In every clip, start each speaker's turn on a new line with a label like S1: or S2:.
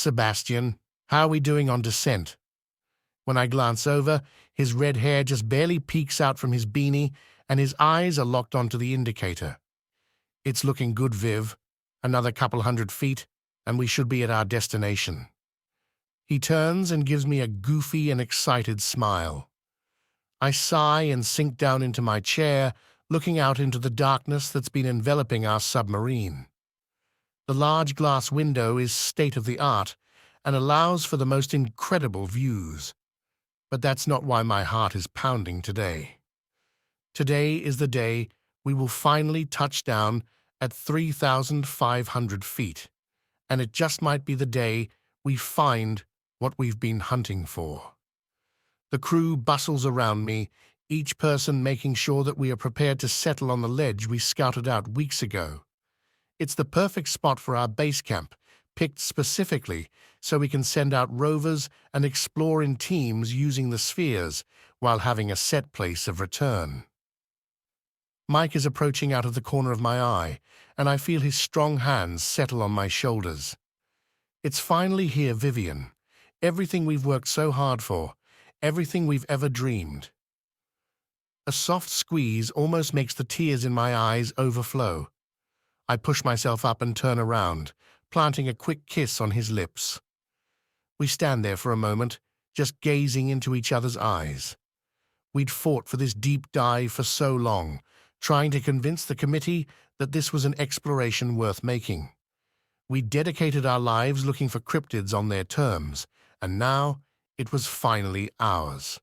S1: Sebastian. How are we doing on descent?" When I glance over, his red hair just barely peeks out from his beanie, and his eyes are locked onto the indicator. "It's looking good, Viv. Another couple 100 feet, and we should be at our destination." He turns and gives me a goofy and excited smile. I sigh and sink down into my chair, looking out into the darkness that's been enveloping our submarine. The large glass window is state-of-the-art and allows for the most incredible views. But that's not why my heart is pounding today. Today is the day we will finally touch down at 3,500 feet, and it just might be the day we find what we've been hunting for. The crew bustles around me, each person making sure that we are prepared to settle on the ledge we scouted out weeks ago. It's the perfect spot for our base camp, picked specifically so we can send out rovers and explore in teams using the spheres while having a set place of return. Mike is approaching out of the corner of my eye, and I feel his strong hands settle on my shoulders. "It's finally here, Vivian. Everything we've worked so hard for, everything we've ever dreamed." A soft squeeze almost makes the tears in my eyes overflow. I push myself up and turn around, planting a quick kiss on his lips. We stand there for a moment, just gazing into each other's eyes. We'd fought for this deep dive for so long, trying to convince the committee that this was an exploration worth making. We dedicated our lives looking for cryptids on their terms, and now it was finally ours.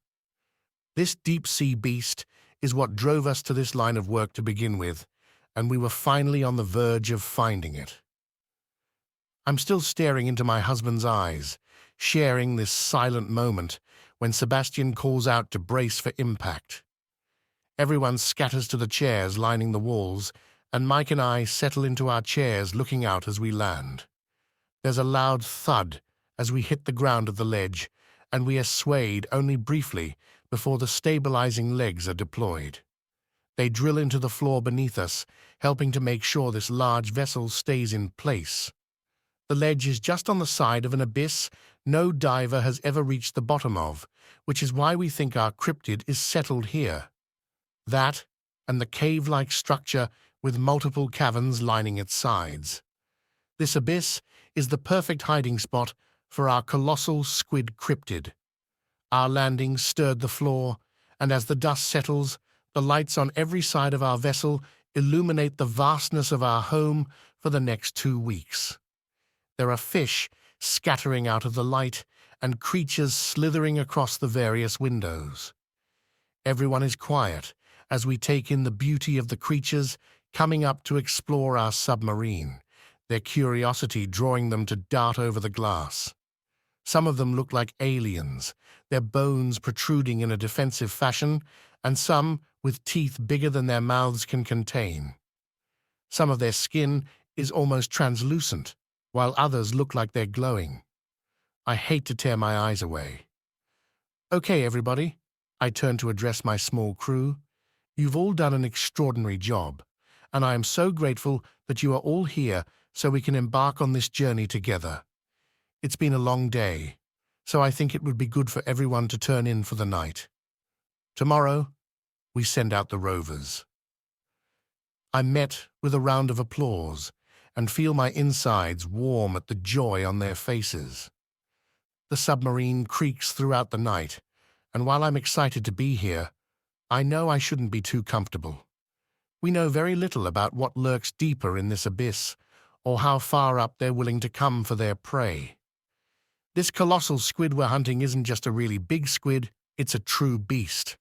S1: This deep-sea beast is what drove us to this line of work to begin with, and we were finally on the verge of finding it. I'm still staring into my husband's eyes, sharing this silent moment when Sebastian calls out to brace for impact. Everyone scatters to the chairs lining the walls, and Mike and I settle into our chairs looking out as we land. There's a loud thud as we hit the ground of the ledge, and we are swayed only briefly before the stabilizing legs are deployed. They drill into the floor beneath us, helping to make sure this large vessel stays in place. The ledge is just on the side of an abyss no diver has ever reached the bottom of, which is why we think our cryptid is settled here. That, and the cave-like structure with multiple caverns lining its sides. This abyss is the perfect hiding spot for our colossal squid cryptid. Our landing stirred the floor, and as the dust settles, the lights on every side of our vessel illuminate the vastness of our home for the next 2 weeks. There are fish scattering out of the light and creatures slithering across the various windows. Everyone is quiet as we take in the beauty of the creatures coming up to explore our submarine, their curiosity drawing them to dart over the glass. Some of them look like aliens, their bones protruding in a defensive fashion, and some with teeth bigger than their mouths can contain. Some of their skin is almost translucent, while others look like they're glowing. I hate to tear my eyes away. "Okay, everybody," I turn to address my small crew. "You've all done an extraordinary job, and I am so grateful that you are all here so we can embark on this journey together. It's been a long day, so I think it would be good for everyone to turn in for the night. Tomorrow, we send out the rovers." I'm met with a round of applause and feel my insides warm at the joy on their faces. The submarine creaks throughout the night, and while I'm excited to be here, I know I shouldn't be too comfortable. We know very little about what lurks deeper in this abyss, or how far up they're willing to come for their prey. This colossal squid we're hunting isn't just a really big squid, it's a true beast.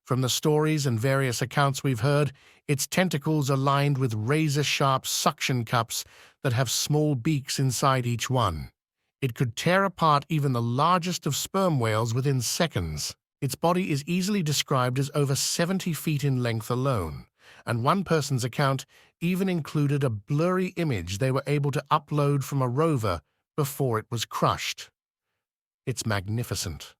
S1: From the stories and various accounts we've heard, its tentacles are lined with razor-sharp suction cups that have small beaks inside each one. It could tear apart even the largest of sperm whales within seconds. Its body is easily described as over 70 feet in length alone, and one person's account even included a blurry image they were able to upload from a rover before it was crushed. It's magnificent.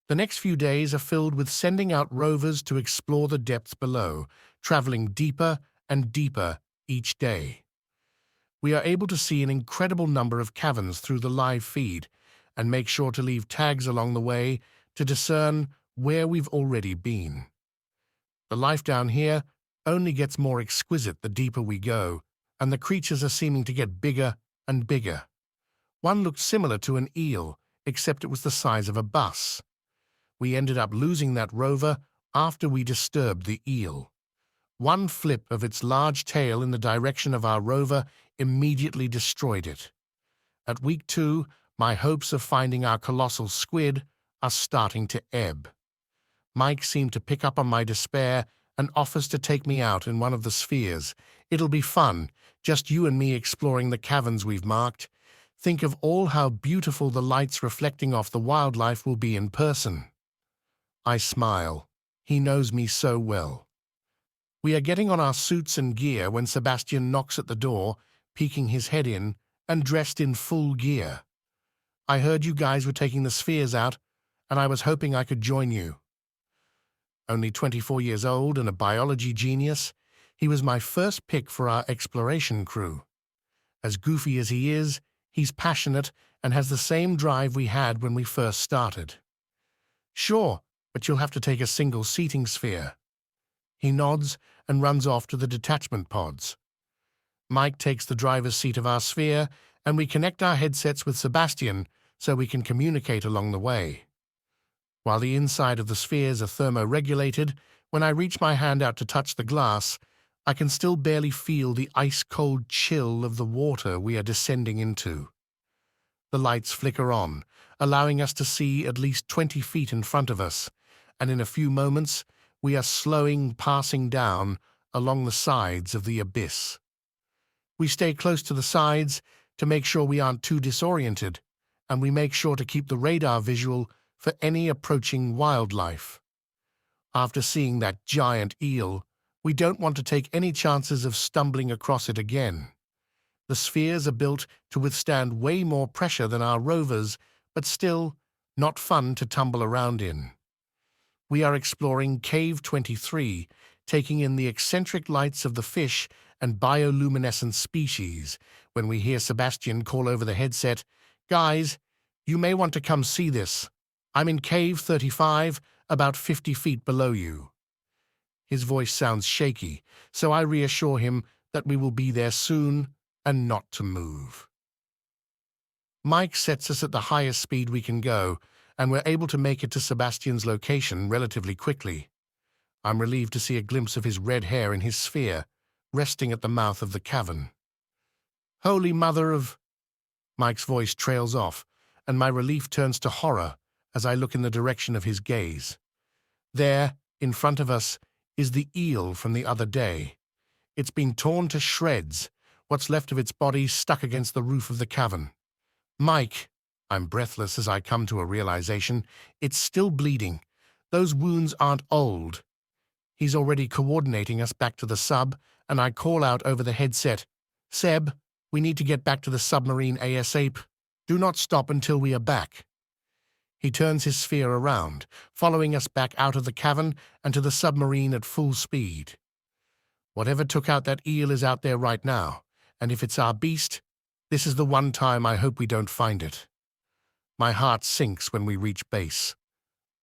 S1: The next few days are filled with sending out rovers to explore the depths below, traveling deeper and deeper each day. We are able to see an incredible number of caverns through the live feed and make sure to leave tags along the way to discern where we've already been. The life down here only gets more exquisite the deeper we go, and the creatures are seeming to get bigger and bigger. One looked similar to an eel, except it was the size of a bus. We ended up losing that rover after we disturbed the eel. One flip of its large tail in the direction of our rover immediately destroyed it. At week 2, my hopes of finding our colossal squid are starting to ebb. Mike seemed to pick up on my despair and offers to take me out in one of the spheres. It'll be fun, just you and me exploring the caverns we've marked. Think of all how beautiful the lights reflecting off the wildlife will be in person. I smile. He knows me so well. We are getting on our suits and gear when Sebastian knocks at the door, peeking his head in and dressed in full gear. I heard you guys were taking the spheres out, and I was hoping I could join you. Only 24 years old and a biology genius, he was my first pick for our exploration crew. As goofy as he is, he's passionate and has the same drive we had when we first started. Sure, but you'll have to take a single seating sphere. He nods and runs off to the detachment pods. Mike takes the driver's seat of our sphere, and we connect our headsets with Sebastian so we can communicate along the way. While the inside of the spheres are thermoregulated, when I reach my hand out to touch the glass, I can still barely feel the ice-cold chill of the water we are descending into. The lights flicker on, allowing us to see at least 20 feet in front of us, and in a few moments, we are passing down along the sides of the abyss. We stay close to the sides to make sure we aren't too disoriented, and we make sure to keep the radar visual for any approaching wildlife. After seeing that giant eel, we don't want to take any chances of stumbling across it again. The spheres are built to withstand way more pressure than our rovers, but still not fun to tumble around in. We are exploring Cave 23, taking in the eccentric lights of the fish and bioluminescent species, when we hear Sebastian call over the headset, "Guys, you may want to come see this. I'm in Cave 35, about 50 feet below you." His voice sounds shaky, so I reassure him that we will be there soon and not to move. Mike sets us at the highest speed we can go, and we're able to make it to Sebastian's location relatively quickly. I'm relieved to see a glimpse of his red hair in his sphere, resting at the mouth of the cavern. "Holy mother of—" Mike's voice trails off, and my relief turns to horror as I look in the direction of his gaze. There, in front of us, is the eel from the other day. It's been torn to shreds, what's left of its body stuck against the roof of the cavern. "Mike," I'm breathless as I come to a realization, "it's still bleeding. Those wounds aren't old." He's already coordinating us back to the sub, and I call out over the headset, "Seb, we need to get back to the submarine ASAP. Do not stop until we are back." He turns his sphere around, following us back out of the cavern and to the submarine at full speed. Whatever took out that eel is out there right now, and if it's our beast, this is the one time I hope we don't find it. My heart sinks when we reach base.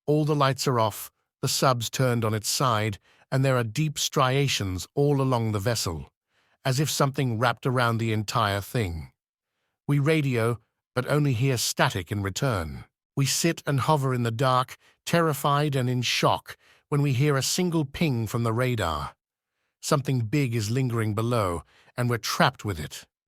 S1: All the lights are off, the sub's turned on its side, and there are deep striations all along the vessel, as if something wrapped around the entire thing. We radio, but only hear static in return. We sit and hover in the dark, terrified and in shock, when we hear a single ping from the radar. Something big is lingering below, and we're trapped with it.